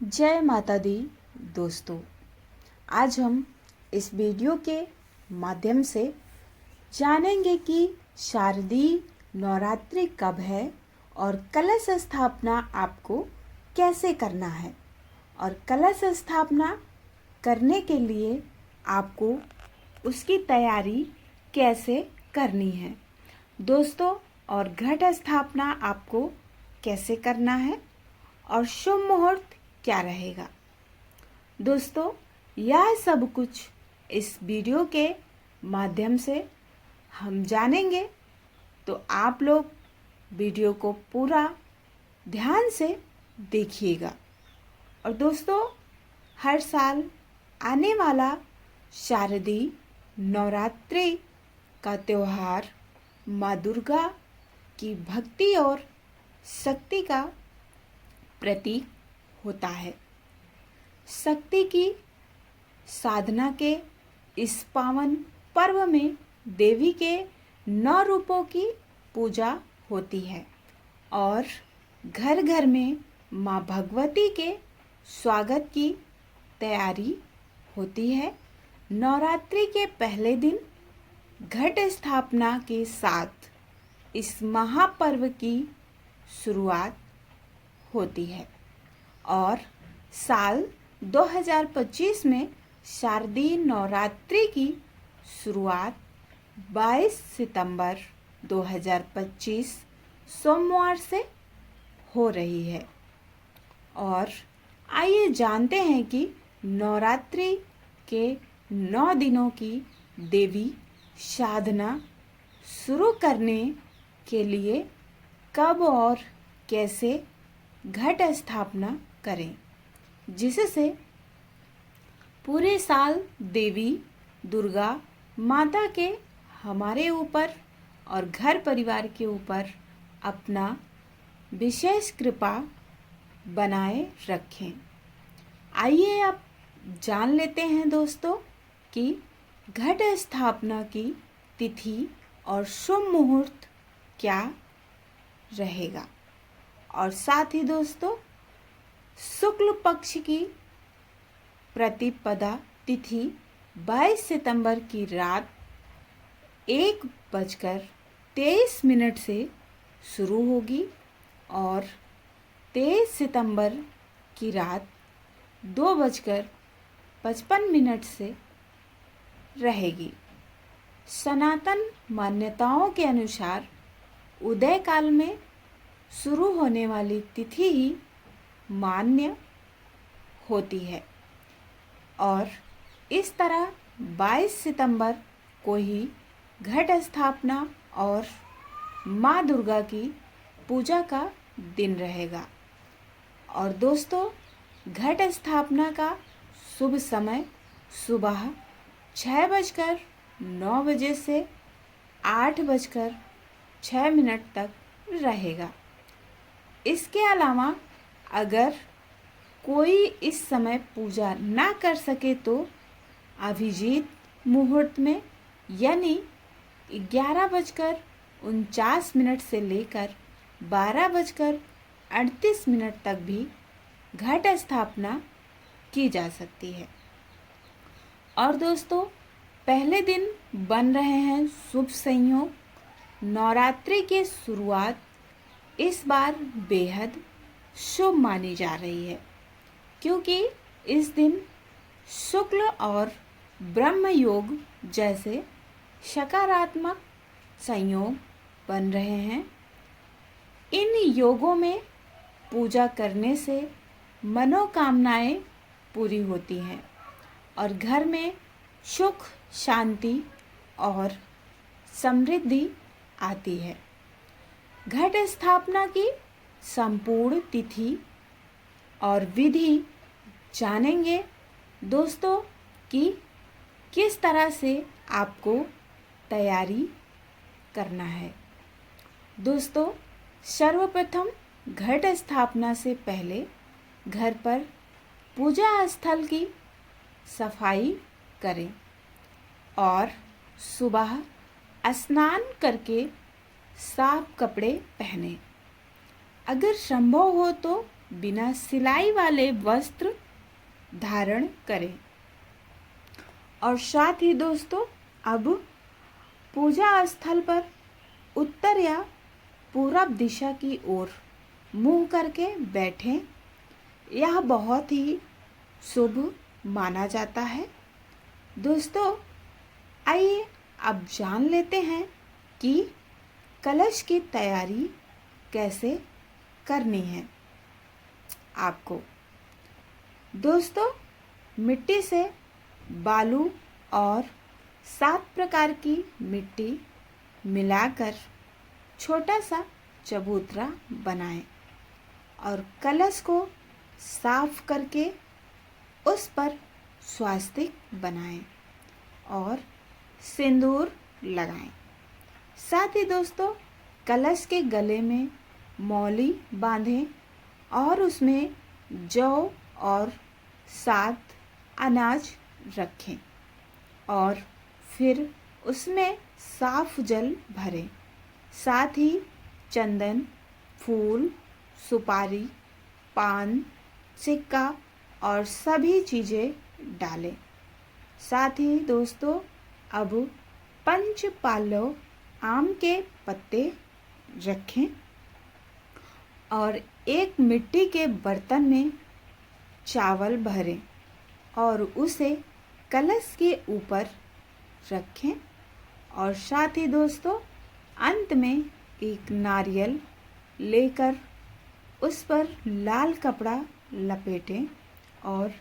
जय माता दी दोस्तों। आज हम इस वीडियो के माध्यम से जानेंगे कि शारदीय नवरात्रि कब है और कलश स्थापना आपको कैसे करना है और कलश स्थापना करने के लिए आपको उसकी तैयारी कैसे करनी है दोस्तों, और घट स्थापना आपको कैसे करना है और शुभ मुहूर्त क्या रहेगा। दोस्तों, यह सब कुछ इस वीडियो के माध्यम से हम जानेंगे, तो आप लोग वीडियो को पूरा ध्यान से देखिएगा। और दोस्तों, हर साल आने वाला शारदीय नवरात्रि का त्योहार माँ दुर्गा की भक्ति और शक्ति का प्रतीक होता है। शक्ति की साधना के इस पावन पर्व में देवी के 9 रूपों की पूजा होती है और घर घर में माँ भगवती के स्वागत की तैयारी होती है। नवरात्रि के पहले दिन घट स्थापना के साथ इस महापर्व की शुरुआत होती है और साल 2025 में शारदीय नवरात्रि की शुरुआत 22 सितंबर 2025 सोमवार से हो रही है। और आइए जानते हैं कि नवरात्रि के 9 दिनों की देवी साधना शुरू करने के लिए कब और कैसे घट स्थापना करें, जिससे पूरे साल देवी दुर्गा माता के हमारे ऊपर और घर परिवार के ऊपर अपना विशेष कृपा बनाए रखें। आइए अब जान लेते हैं दोस्तों कि घट स्थापना की तिथि और शुभ मुहूर्त क्या रहेगा। और साथ ही दोस्तों, शुक्ल पक्ष की प्रतिपदा तिथि 22 सितंबर की रात 1:23 से शुरू होगी और 23 सितंबर की रात 2:55 से रहेगी। सनातन मान्यताओं के अनुसार उदय काल में शुरू होने वाली तिथि ही मान्य होती है और इस तरह 22 सितंबर को ही घट स्थापना और माँ दुर्गा की पूजा का दिन रहेगा। और दोस्तों, घट स्थापना का शुभ समय सुबह 6:09 से 8:06 तक रहेगा। इसके अलावा अगर कोई इस समय पूजा ना कर सके तो अभिजीत मुहूर्त में यानी 11:49 से लेकर 12:38 तक भी घट स्थापना की जा सकती है। और दोस्तों, पहले दिन बन रहे हैं शुभ संयोग। नवरात्रि की शुरुआत इस बार बेहद शुभ मानी जा रही है, क्योंकि इस दिन शुक्ल और ब्रह्म योग जैसे सकारात्मक संयोग बन रहे हैं। इन योगों में पूजा करने से मनोकामनाएं पूरी होती हैं और घर में सुख, शांति और समृद्धि आती है। घट स्थापना की संपूर्ण तिथि और विधि जानेंगे दोस्तों कि किस तरह से आपको तैयारी करना है। दोस्तों, सर्वप्रथम घट स्थापना से पहले घर पर पूजा स्थल की सफाई करें और सुबह स्नान करके साफ कपड़े पहनें। अगर संभव हो तो बिना सिलाई वाले वस्त्र धारण करें। और साथ ही दोस्तों अब पूजा स्थल पर उत्तर या पूरब दिशा की ओर मुंह करके बैठें। यह बहुत ही शुभ माना जाता है। दोस्तों आइए अब जान लेते हैं कि कलश की तैयारी कैसे करनी है आपको। दोस्तों मिट्टी से बालू और 7 प्रकार की मिट्टी मिलाकर छोटा सा चबूतरा बनाएं और कलश को साफ करके उस पर स्वास्तिक बनाएं और सिंदूर लगाएं। साथ ही दोस्तों कलश के गले में मौली बांधें और उसमें जौ और 7 अनाज रखें और फिर उसमें साफ जल भरें। साथ ही चंदन, फूल, सुपारी, पान, सिक्का और सभी चीज़ें डालें। साथ ही दोस्तों अब 5 पालव आम के पत्ते रखें और एक मिट्टी के बर्तन में चावल भरें और उसे कलश के ऊपर रखें। और साथ ही दोस्तों अंत में एक नारियल लेकर उस पर लाल कपड़ा लपेटें और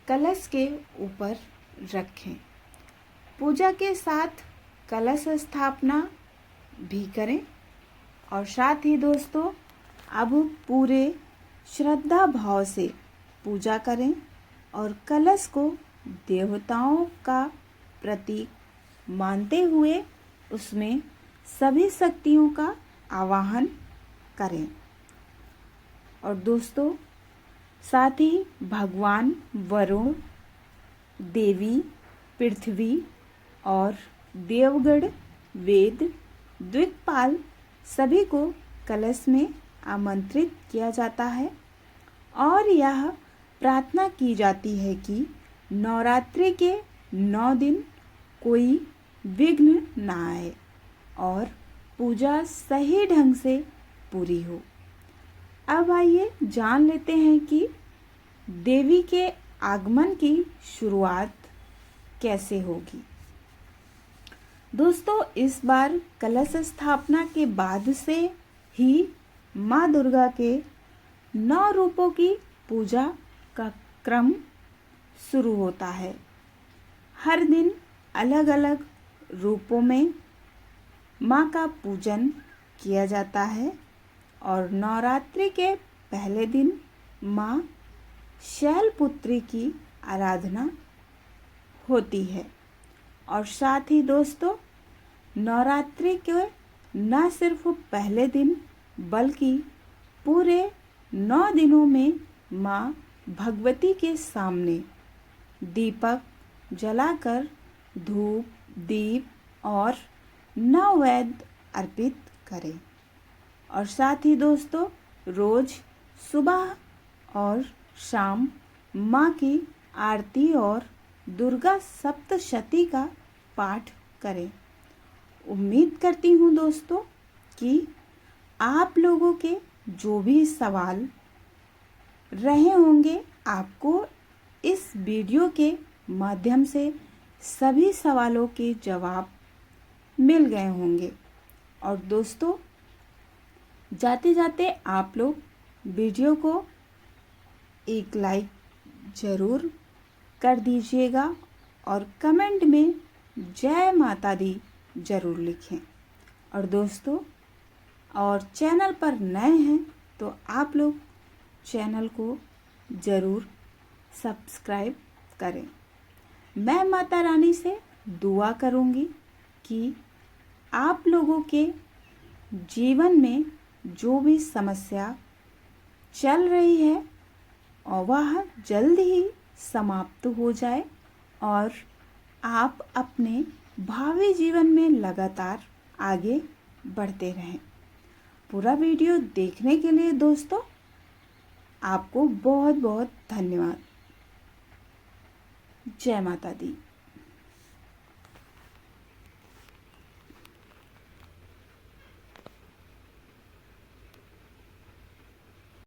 कलश के ऊपर रखें। पूजा के साथ कलश स्थापना भी करें। और साथ ही दोस्तों अब पूरे श्रद्धा भाव से पूजा करें और कलश को देवताओं का प्रतीक मानते हुए उसमें सभी शक्तियों का आवाहन करें। और दोस्तों साथ ही भगवान वरुण, देवी पृथ्वी और देवगण, वेद, द्विकपाल सभी को कलश में आमंत्रित किया जाता है और यह प्रार्थना की जाती है कि नवरात्रि के 9 दिन कोई विघ्न न आए और पूजा सही ढंग से पूरी हो। अब आइए जान लेते हैं कि देवी के आगमन की शुरुआत कैसे होगी। दोस्तों इस बार कलश स्थापना के बाद से ही माँ दुर्गा के 9 रूपों की पूजा का क्रम शुरू होता है। हर दिन अलग अलग रूपों में माँ का पूजन किया जाता है और नवरात्रि के पहले दिन माँ शैलपुत्री की आराधना होती है। और साथ ही दोस्तों नवरात्रि के न सिर्फ पहले दिन बल्कि पूरे 9 दिनों में माँ भगवती के सामने दीपक जलाकर धूप, दीप और नैवेद्य अर्पित करें। और साथ ही दोस्तों रोज सुबह और शाम माँ की आरती और दुर्गा सप्तशती का पाठ करें। उम्मीद करती हूँ दोस्तों कि आप लोगों के जो भी सवाल रहे होंगे आपको इस वीडियो के माध्यम से सभी सवालों के जवाब मिल गए होंगे। और दोस्तों जाते जाते आप लोग वीडियो को एक लाइक ज़रूर कर दीजिएगा और कमेंट में जय माता दी ज़रूर लिखें। और दोस्तों और चैनल पर नए हैं तो आप लोग चैनल को ज़रूर सब्सक्राइब करें। मैं माता रानी से दुआ करूंगी कि आप लोगों के जीवन में जो भी समस्या चल रही है और वह जल्द ही समाप्त हो जाए और आप अपने भावी जीवन में लगातार आगे बढ़ते रहें। पूरा वीडियो देखने के लिए दोस्तों आपको बहुत बहुत धन्यवाद। जय माता दी।